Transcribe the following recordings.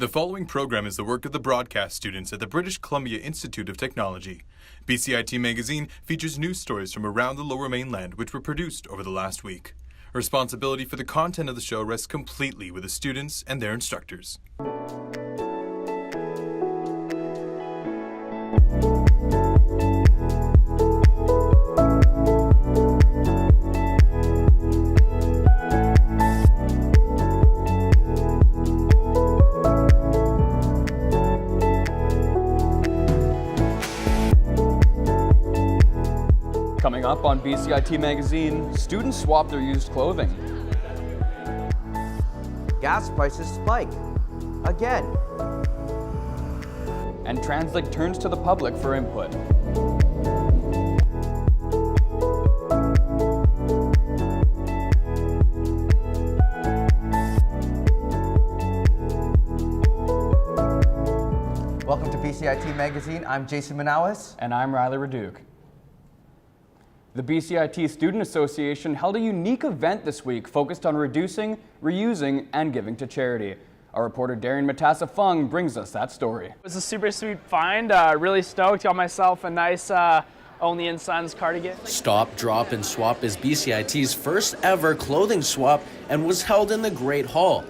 The following program is the work of the broadcast students at the British Columbia Institute of Technology. BCIT magazine features news stories from around the Lower Mainland which were produced over the last week. Responsibility for the content of the show rests completely with the students and their instructors. Coming up on BCIT magazine, students swap their used clothing. Gas prices spike again. And TransLink turns to the public for input. Welcome to BCIT magazine. I'm Jason Manawis. And I'm Riley Reduke. The BCIT Student Association held a unique event this week focused on reducing, reusing, and giving to charity. Our reporter Darian Matassa-Fung brings us that story. It was a super sweet find, really stoked. Got myself a nice Only & Sons cardigan. Stop, Drop, and Swap is BCIT's first ever clothing swap and was held in the Great Hall.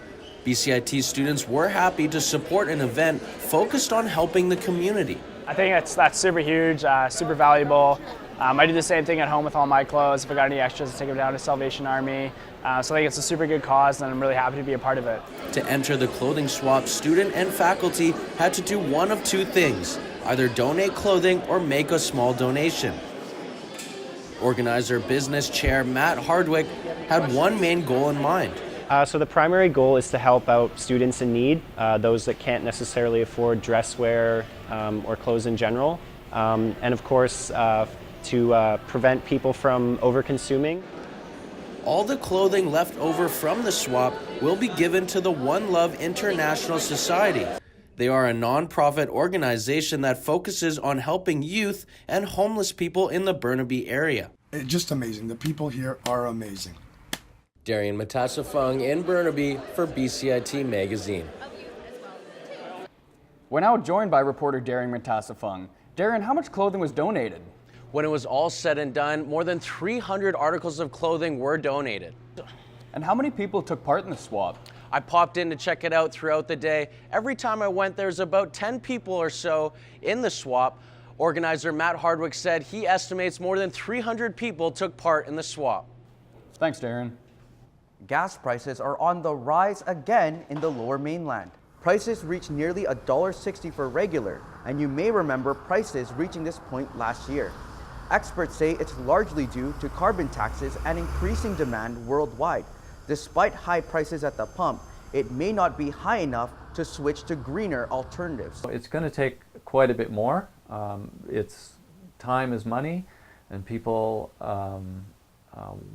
BCIT students were happy to support an event focused on helping the community. I think that's super huge, super valuable. I do the same thing at home with all my clothes. If I got any extras, I take them down to Salvation Army. So I think it's a super good cause, and I'm really happy to be a part of it. To enter the clothing swap, student and faculty had to do one of two things: either donate clothing or make a small donation. Organizer business chair Matt Hardwick had one main goal in mind. So the primary goal is to help out students in need, those that can't necessarily afford dress wear or clothes in general, and of course to prevent people from over-consuming. All the clothing left over from the swap will be given to the One Love International Society. They are a non-profit organization that focuses on helping youth and homeless people in the Burnaby area. It's just amazing. The people here are amazing. Darian Matassa-Fung in Burnaby for BCIT magazine. We're now joined by reporter Darian Matassa-Fung. Darian, how much clothing was donated? When it was all said and done, more than 300 articles of clothing were donated. And how many people took part in the swap? I popped in to check it out throughout the day. Every time I went, there's about 10 people or so in the swap. Organizer Matt Hardwick said he estimates more than 300 people took part in the swap. Thanks, Darian. Gas prices are on the rise again in the Lower Mainland. Prices reached nearly $1.60 for regular, and you may remember prices reaching this point last year. Experts say it's largely due to carbon taxes and increasing demand worldwide. Despite high prices at the pump, it may not be high enough to switch to greener alternatives. It's going to take quite a bit more. It's time is money, and people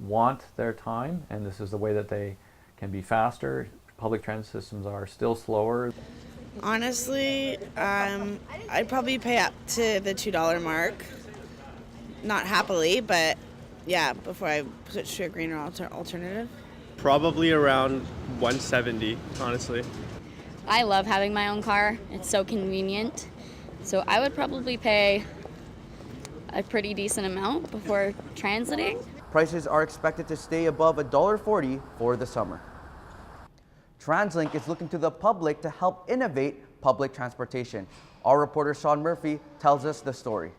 want their time, and this is the way that they can be faster. Public transit systems are still slower. Honestly, I'd probably pay up to the $2 mark. Not happily, but yeah, before I switch to a greener alternative. Probably around 170, honestly. I love having my own car. It's so convenient. So I would probably pay a pretty decent amount before transiting. Prices are expected to stay above $1.40 for the summer. TransLink is looking to the public to help innovate public transportation. Our reporter Sean Murphy tells us the story.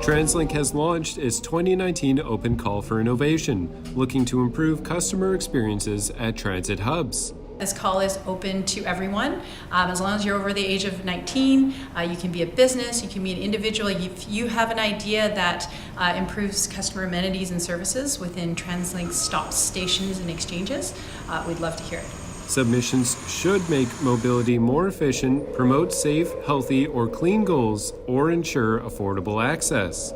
TransLink has launched its 2019 Open Call for Innovation, looking to improve customer experiences at transit hubs. This call is open to everyone. As long as you're over the age of 19, you can be a business, you can be an individual. If you have an idea that improves customer amenities and services within TransLink's stop stations and exchanges, we'd love to hear it. Submissions should make mobility more efficient, promote safe, healthy, or clean goals, or ensure affordable access.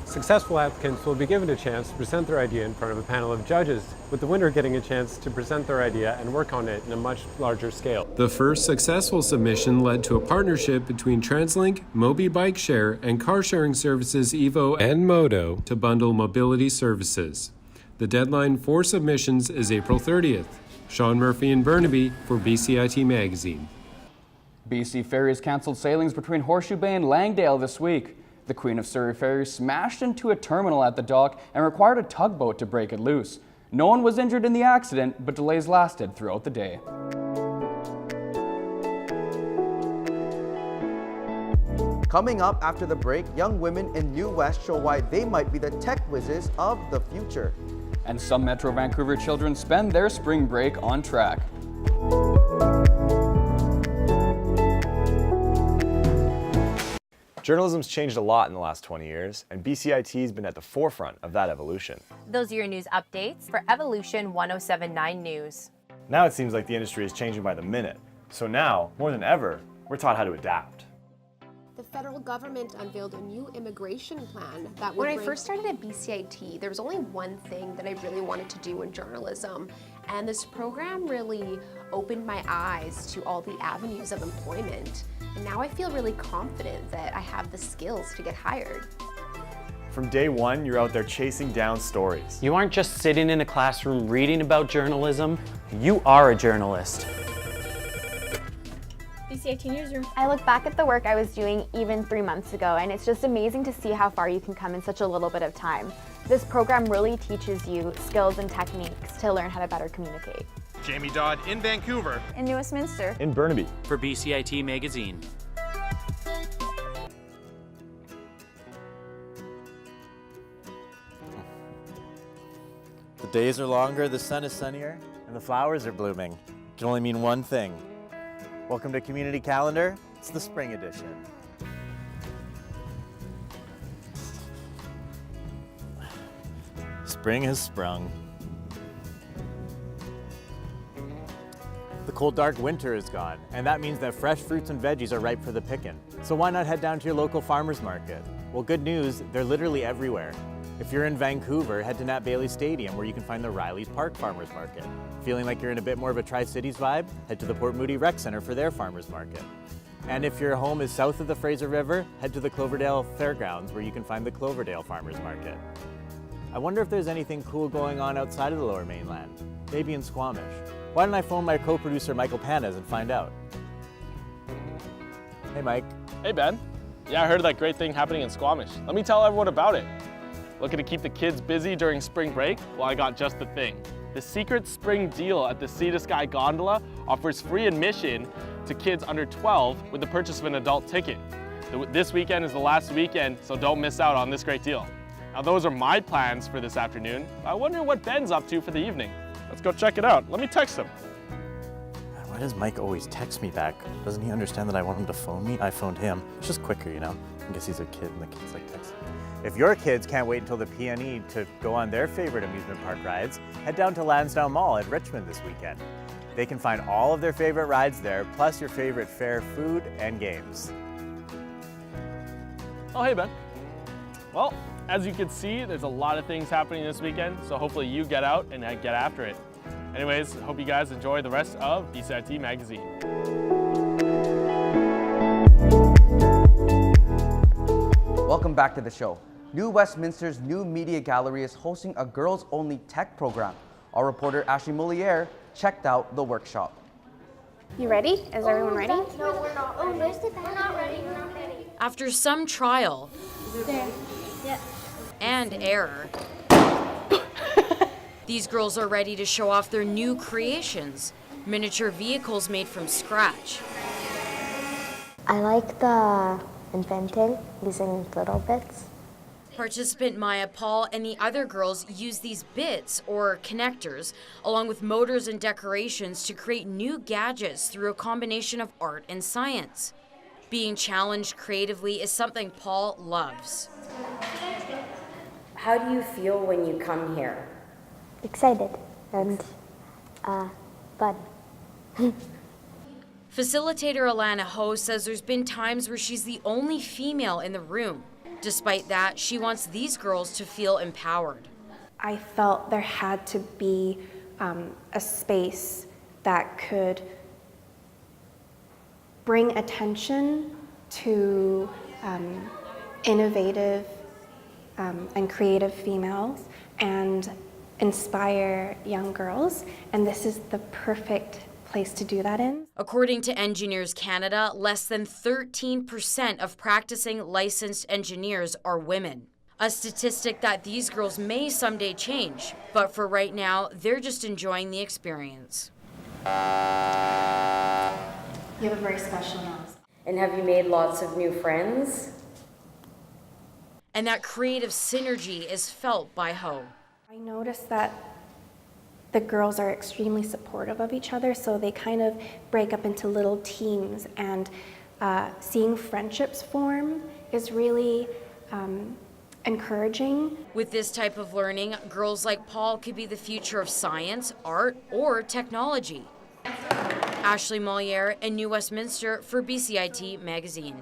So Successful applicants will be given a chance to present their idea in front of a panel of judges, with the winner getting a chance to present their idea and work on it in a much larger scale. The first successful submission led to a partnership between TransLink, Mobi Bike Share, and car sharing services Evo and Moto to bundle mobility services. The deadline for submissions is April 30th. Sean Murphy in Burnaby for BCIT Magazine. BC Ferries canceled sailings between Horseshoe Bay and Langdale this week. The Queen of Surrey ferry smashed into a terminal at the dock and required a tugboat to break it loose. No one was injured in the accident, but delays lasted throughout the day. Coming up after the break, young women in New West show why they might be the tech whizzes of the future. And some Metro Vancouver children spend their spring break on track. Journalism's changed a lot in the last 20 years, and BCIT has been at the forefront of that evolution. Those are your news updates for Evolution 1079 News. Now it seems like the industry is changing by the minute, so now, more than ever, we're taught how to adapt. The federal government unveiled a new immigration plan that would When I first started at BCIT, there was only one thing that I really wanted to do in journalism, and this program really opened my eyes to all the avenues of employment. And now I feel really confident that I have the skills to get hired. From day one, you're out there chasing down stories. You aren't just sitting in a classroom reading about journalism, you are a journalist. BCIT Newsroom. I look back at the work I was doing even 3 months ago, and it's just amazing to see how far you can come in such a little bit of time. This program really teaches you skills and techniques to learn how to better communicate. Jamie Dodd in Vancouver. In New Westminster. In Burnaby. For BCIT Magazine. The days are longer, the sun is sunnier, and the flowers are blooming. It can only mean one thing. Welcome to Community Calendar. It's the spring edition. Spring has sprung. The cold, dark winter is gone, and that means that fresh fruits and veggies are ripe for the picking. So why not head down to your local farmer's market? Well, good news, they're literally everywhere. If you're in Vancouver, head to Nat Bailey Stadium where you can find the Riley's Park Farmers Market. Feeling like you're in a bit more of a Tri-Cities vibe? Head to the Port Moody Rec Center for their farmers market. And if your home is south of the Fraser River, head to the Cloverdale Fairgrounds where you can find the Cloverdale Farmers Market. I wonder if there's anything cool going on outside of the Lower Mainland, maybe in Squamish. Why don't I phone my co-producer Michael Panes and find out? Hey Mike. Hey Ben. Yeah, I heard of that great thing happening in Squamish. Let me tell everyone about it. Looking to keep the kids busy during spring break? Well, I got just the thing. The secret spring deal at the Sea to Sky Gondola offers free admission to kids under 12 with the purchase of an adult ticket. This weekend is the last weekend, so don't miss out on this great deal. Now those are my plans for this afternoon. I wonder what Ben's up to for the evening. Let's go check it out. Let me text him. Why does Mike always text me back? Doesn't he understand that I want him to phone me? I phoned him. It's just quicker, you know? I guess he's a kid and the kids like texting. If your kids can't wait until the PNE to go on their favorite amusement park rides, head down to Lansdowne Mall at Richmond this weekend. They can find all of their favorite rides there, plus your favorite fair food and games. Oh, hey Ben. Well, as you can see, there's a lot of things happening this weekend, so hopefully you get out and get after it. Anyways, hope you guys enjoy the rest of BCIT Magazine. Welcome back to the show. New Westminster's new media gallery is hosting a girls-only tech program. Our reporter Ashley Moliere checked out the workshop. You ready? Is everyone ready? No, we're not. Oh, where's the bag? We're not ready. We're not ready. After some trial and error, these girls are ready to show off their new creations, miniature vehicles made from scratch. I like the inventing, using little bits. Participant Maya Paul and the other girls use these bits, or connectors, along with motors and decorations to create new gadgets through a combination of art and science. Being challenged creatively is something Paul loves. How do you feel when you come here? Excited and fun. Facilitator Alana Ho says there's been times where she's the only female in the room. Despite that, she wants these girls to feel empowered. I felt there had to be a space that could bring attention to innovative and creative females and inspire young girls, and this is the perfect place to do that in. According to Engineers Canada, less than 13% of practicing licensed engineers are women. A statistic that these girls may someday change, but for right now, they're just enjoying the experience. You have a very special nose. And have you made lots of new friends? And that creative synergy is felt by Ho. I noticed that the girls are extremely supportive of each other, so they kind of break up into little teams, and seeing friendships form is really encouraging. With this type of learning, girls like Paul could be the future of science, art, or technology. Ashley Moliere in New Westminster for BCIT Magazine.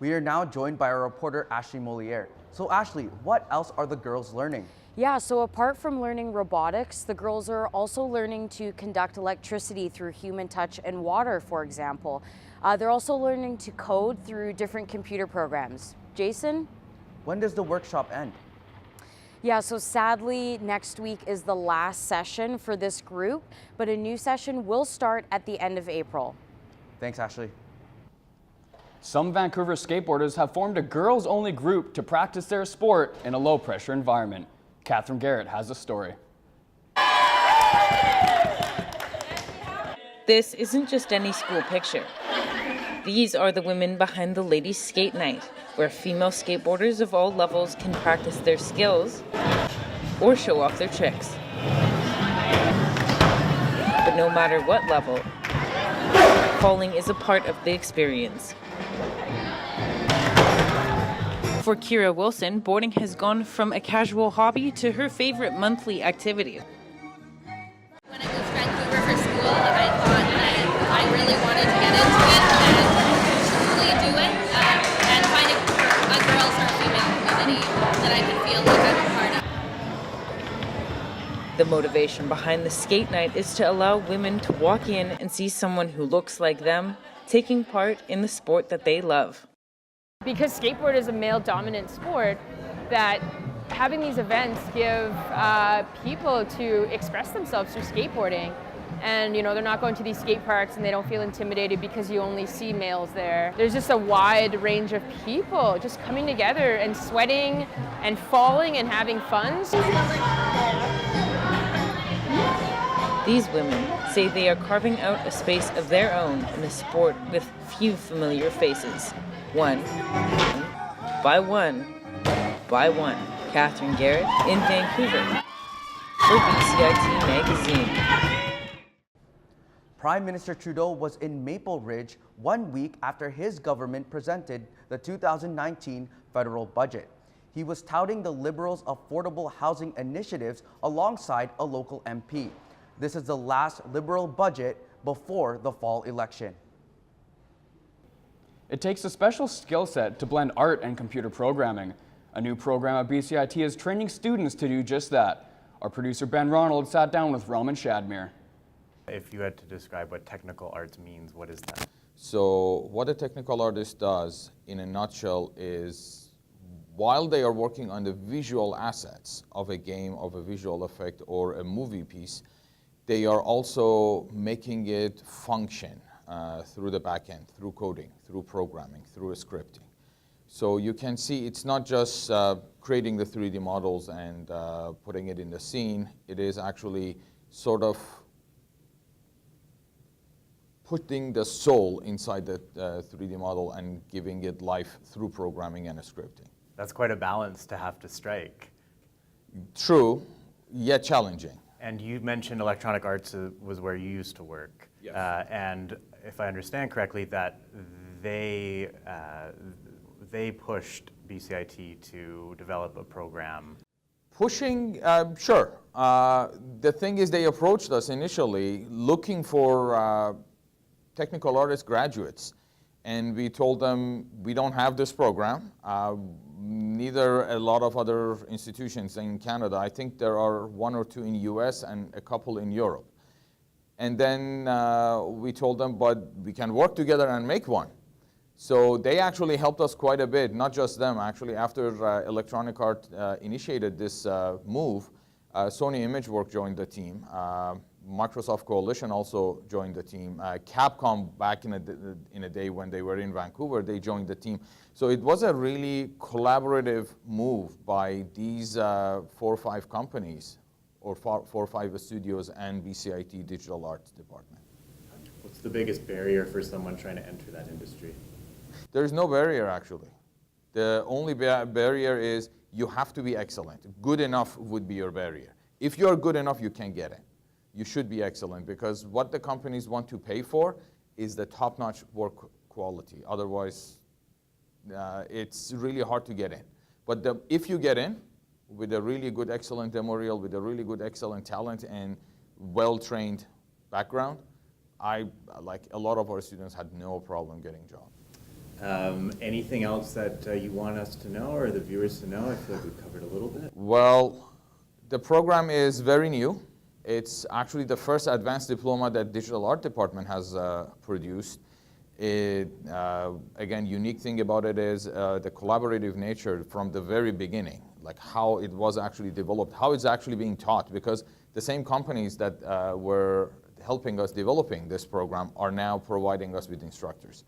We are now joined by our reporter Ashley Moliere. So Ashley, what else are the girls learning? Yeah, so apart from learning robotics, the girls are also learning to conduct electricity through human touch and water, for example. They're also learning to code through different computer programs. Jason? When does the workshop end? Yeah, so sadly, next week is the last session for this group, but a new session will start at the end of April. Thanks, Ashley. Some Vancouver skateboarders have formed a girls-only group to practice their sport in a low-pressure environment. Catherine Garrett has a story. This isn't just any school picture. These are the women behind the Ladies Skate Night, where female skateboarders of all levels can practice their skills or show off their tricks. But no matter what level, falling is a part of the experience. For Kira Wilson, boarding has gone from a casual hobby to her favorite monthly activity. When I moved to Vancouver for school, I thought that I really wanted to get into it and truly do it, and find a girls or female community that I can feel like I'm a part of. The motivation behind the skate night is to allow women to walk in and see someone who looks like them taking part in the sport that they love. Because skateboard is a male-dominant sport, that having these events give people to express themselves through skateboarding. And, you know, they're not going to these skate parks and they don't feel intimidated because you only see males there. There's just a wide range of people just coming together and sweating and falling and having fun. These women say they are carving out a space of their own in a sport with few familiar faces. One by one by one. Catherine Garrett in Vancouver for BCIT Magazine. Prime Minister Trudeau was in Maple Ridge 1 week after his government presented the 2019 federal budget. He was touting the Liberals' affordable housing initiatives alongside a local MP. This is the last Liberal budget before the fall election. It takes a special skill set to blend art and computer programming. A new program at BCIT is training students to do just that. Our producer Ben Ronald sat down with Roman Shadmir. If you had to describe what technical arts means, what is that? So what a technical artist does in a nutshell is, while they are working on the visual assets of a game, of a visual effect or a movie piece, they are also making it function through the back end, through coding, through programming, through scripting. So you can see it's not just creating the 3D models and putting it in the scene. It is actually sort of putting the soul inside the 3D model and giving it life through programming and scripting. That's quite a balance to have to strike. True, yet challenging. And you mentioned electronic arts was where you used to work. Yes. And if I understand correctly, that they pushed BCIT to develop a program. Pushing, sure. The thing is, they approached us initially looking for technical artist graduates And we told them we don't have this program. Neither a lot of other institutions in Canada. I think there are 1 or 2 in US and a couple in Europe. And then we told them, but we can work together and make one. So they actually helped us quite a bit, not just them. Actually, after Electronic Art initiated this move, Sony ImageWorks joined the team. Microsoft Coalition also joined the team. Capcom, back in a day when they were in Vancouver, they joined the team. So it was a really collaborative move by these 4 or 5 companies, or 4 or 5 studios and BCIT Digital Arts Department. What's the biggest barrier for someone trying to enter that industry? There's no barrier, actually. The only barrier is you have to be excellent. Good enough would be your barrier. If you're good enough, you can get in. You should be excellent, because what the companies want to pay for is the top-notch work quality. Otherwise, it's really hard to get in. But if you get in with a really good, excellent demo reel, with a really good, excellent talent and well-trained background, like a lot of our students had no problem getting jobs. Anything else that you want us to know or the viewers to know? I feel like we've covered a little bit. Well, the program is very new. It's actually the first advanced diploma that Digital Art Department has produced. Again, unique thing about it is the collaborative nature from the very beginning, like how it was actually developed, how it's actually being taught, because the same companies that were helping us developing this program are now providing us with instructors.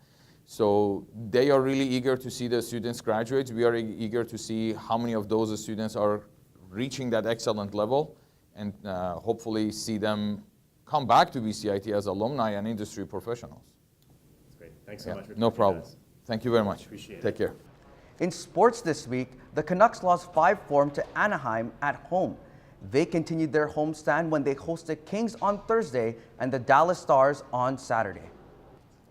So they are really eager to see the students graduate. We are eager to see how many of those students are reaching that excellent level, and hopefully see them come back to BCIT as alumni and industry professionals. That's great. Thanks so much for No problem. Thank you very much. Appreciate it. Take care. In sports this week, the Canucks lost 5-4 to Anaheim at home. They continued their homestand when they hosted Kings on Thursday and the Dallas Stars on Saturday.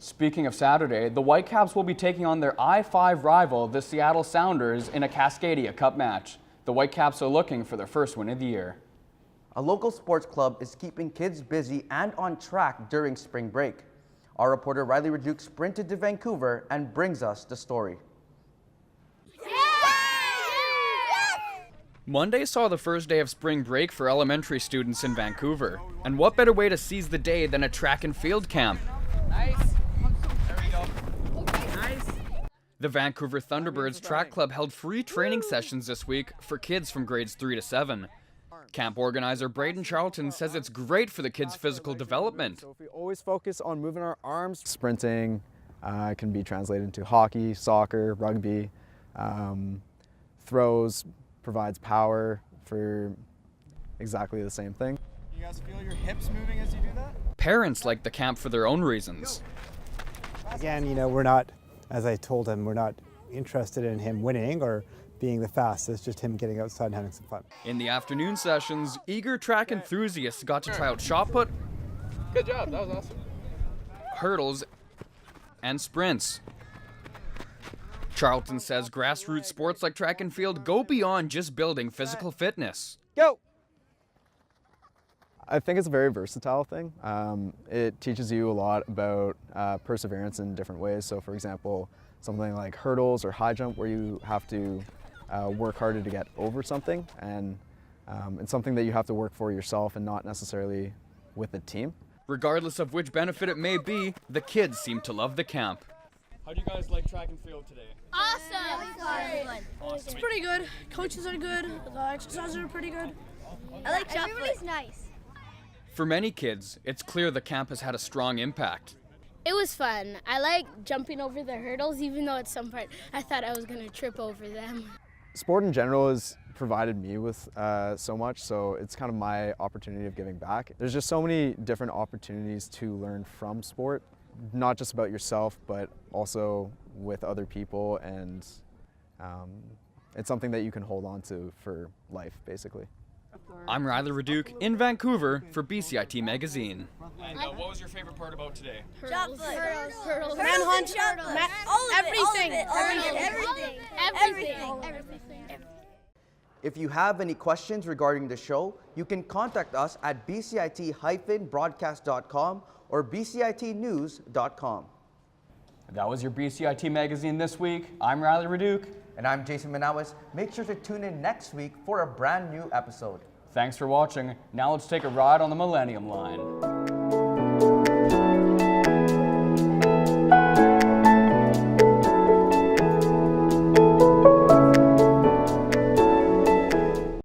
Speaking of Saturday, the Whitecaps will be taking on their I-5 rival, the Seattle Sounders, in a Cascadia Cup match. The Whitecaps are looking for their first win of the year. A local sports club is keeping kids busy and on track during spring break. Our reporter Riley Reduke sprinted to Vancouver and brings us the story. Monday saw the first day of spring break for elementary students in Vancouver. And what better way to seize the day than a track and field camp? Nice. There we go. Nice. The Vancouver Thunderbirds Track Club held free training sessions this week for kids from grades 3 to 7. Camp organizer Braden Charlton says it's great for the kids' physical development. So if we always focus on moving our arms, sprinting can be translated into hockey, soccer, rugby. Throws provides power for exactly the same thing. You guys feel your hips moving as you do that? Parents like the camp for their own reasons. Again, we're not, as I told him, we're not interested in him winning or being the fastest, just him getting outside and having some fun. In the afternoon sessions, eager track enthusiasts got to try out shot put, Good job, that was awesome. hurdles, and sprints. Charlton says grassroots sports like track and field go beyond just building physical fitness. Go! I think it's a very versatile thing. It teaches you a lot about perseverance in different ways. So for example, something like hurdles or high jump where you have to work harder to get over something, and it's something that you have to work for yourself and not necessarily with a team. Regardless of which benefit it may be, the kids seem to love the camp. How do you guys like track and field today? Awesome! It's pretty good. Coaches are good. The exercises are pretty good. I like shot put. Everybody's nice. For many kids, it's clear the camp has had a strong impact. It was fun. I like jumping over the hurdles, even though at some part I thought I was going to trip over them. Sport in general has provided me with so much, so it's kind of my opportunity of giving back. There's just so many different opportunities to learn from sport, not just about yourself, but also with other people, and it's something that you can hold on to for life, basically. I'm Riley Reduke in Vancouver for BCIT Magazine. And what was your favorite part about today? Hurdles. Manhunt. Everything. If you have any questions regarding the show, you can contact us at bcit-broadcast.com or bcitnews.com. That was your BCIT Magazine this week. I'm Riley Reduke. And I'm Jason Manawis. Make sure to tune in next week for a brand new episode. Thanks for watching. Now let's take a ride on the Millennium Line.